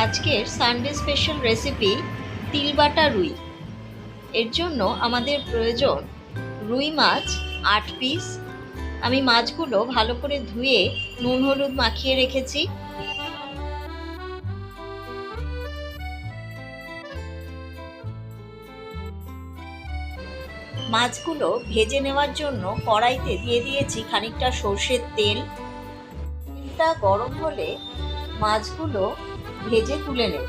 আজকের Sunday special recipe তিলবাটা রুই। এর জন্য আমাদের প্রয়োজন রুই মাছ ৮ পিস। আমি মাছগুলো ভালো করে ধুয়ে নুন হলুদ মাখিয়ে রেখেছি। মাছগুলো ভেজে নেওয়ার জন্য কড়াইতে দিয়ে দিয়েছি খানিকটা সর্ষের তেল। তেলটা গরম হলে মাছগুলো ভেজে তুলে নেব।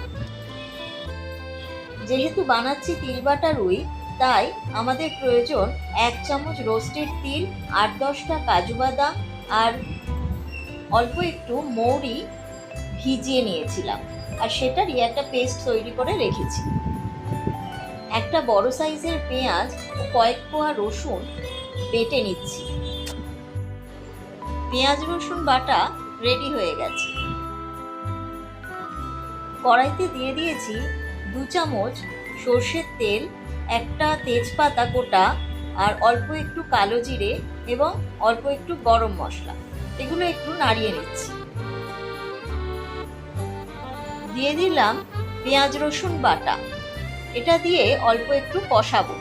যেহেতু বানাচ্ছি তিলবাটা রুই, তাই আমাদের প্রয়োজন ১ চামচ রোস্টেড তিল, ৮-১০টা কাজু বাদাম আর অল্প একটু মৌরি ভিজিয়ে নিয়েছিলাম, আর সেটারই একটা পেস্ট তৈরি করে রেখেছি। একটা বড় সাইজের পেঁয়াজ ও কয়েক কোয়া রসুন বেটে নিচ্ছি। পেঁয়াজ রসুন বাটা রেডি হয়ে গেছে। কড়াইতে দিয়ে দিয়েছি ২ চামচ সর্ষের তেল, একটা তেজপাতা গোটা আর অল্প একটু কালো জিরে এবং অল্প একটু গরম মশলা। এগুলো একটু নাড়িয়ে নিচ্ছি। দিয়ে দিলাম পেঁয়াজ রসুন বাটা। এটা দিয়ে অল্প একটু কষাবো।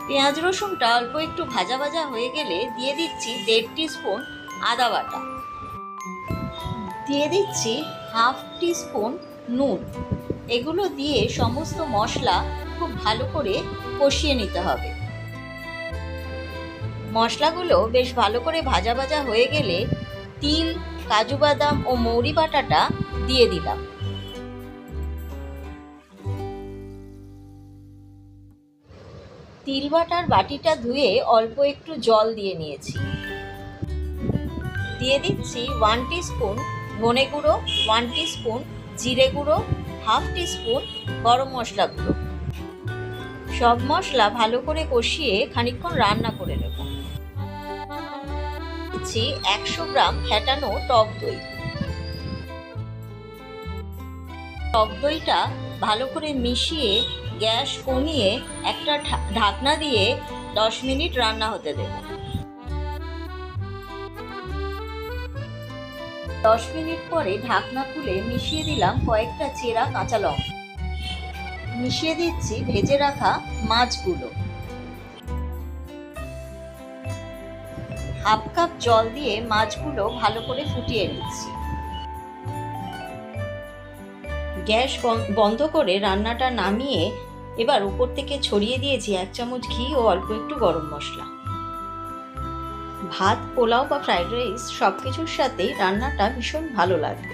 পেঁয়াজ রসুনটা অল্প একটু ভাজা ভাজা হয়ে গেলে দিয়ে দিচ্ছি ১.৫ টিস্পুন আদা বাটা। দিয়ে দিচ্ছি 1/2 টিস্পুন নুন। এগুলো দিয়ে সমস্ত মশলা খুব ভালো করে কষিয়ে নিতে হবে। মশলাগুলো বেশ ভালো করে ভাজা ভাজা হয়ে গেলে তিল, কাজু বাদাম ও মৌরি বাটাটা দিয়ে দিলাম। তিল বাটার বাটিটা ধুয়ে অল্প একটু জল দিয়ে নিয়েছি। দিয়ে দিচ্ছি 1 টিস্পুন ধনে গুঁড়ো, 1 টিস্পুন জিরে গুঁড়ো, 1/2 টিস্পুন গরম মশলা গুঁড়ো। সব মশলা ভালো করে কষিয়ে খানিকক্ষণ রান্না করে নেব। দিচ্ছি 100 গ্রাম ফেটানো টক দই। টক দইটা ভালো করে মিশিয়ে গ্যাস কমিয়ে একটা ঢাকনা দিয়ে 10 মিনিট রান্না হতে দেব। 10 মিনিট পরে ঢাকনা খুলে মিশিয়ে দিলাম কয়েকটা চেরা কাঁচা লঙ্কা। মিশিয়ে দিচ্ছি ভেজে রাখা মাছগুলো। 1/2 কাপ জল দিয়ে মাছগুলো ভালো করে ফুটিয়ে নিচ্ছি। গ্যাস বন্ধ করে রান্নাটা নামিয়ে এবার উপর থেকে ছড়িয়ে দিয়েছি 1 চামচ ঘি ও অল্প একটু গরম মশলা। ভাত, পোলাও বা ফ্রাইড রাইস সব কিছুর সাথেই রান্নাটা ভীষণ ভালো লাগবে।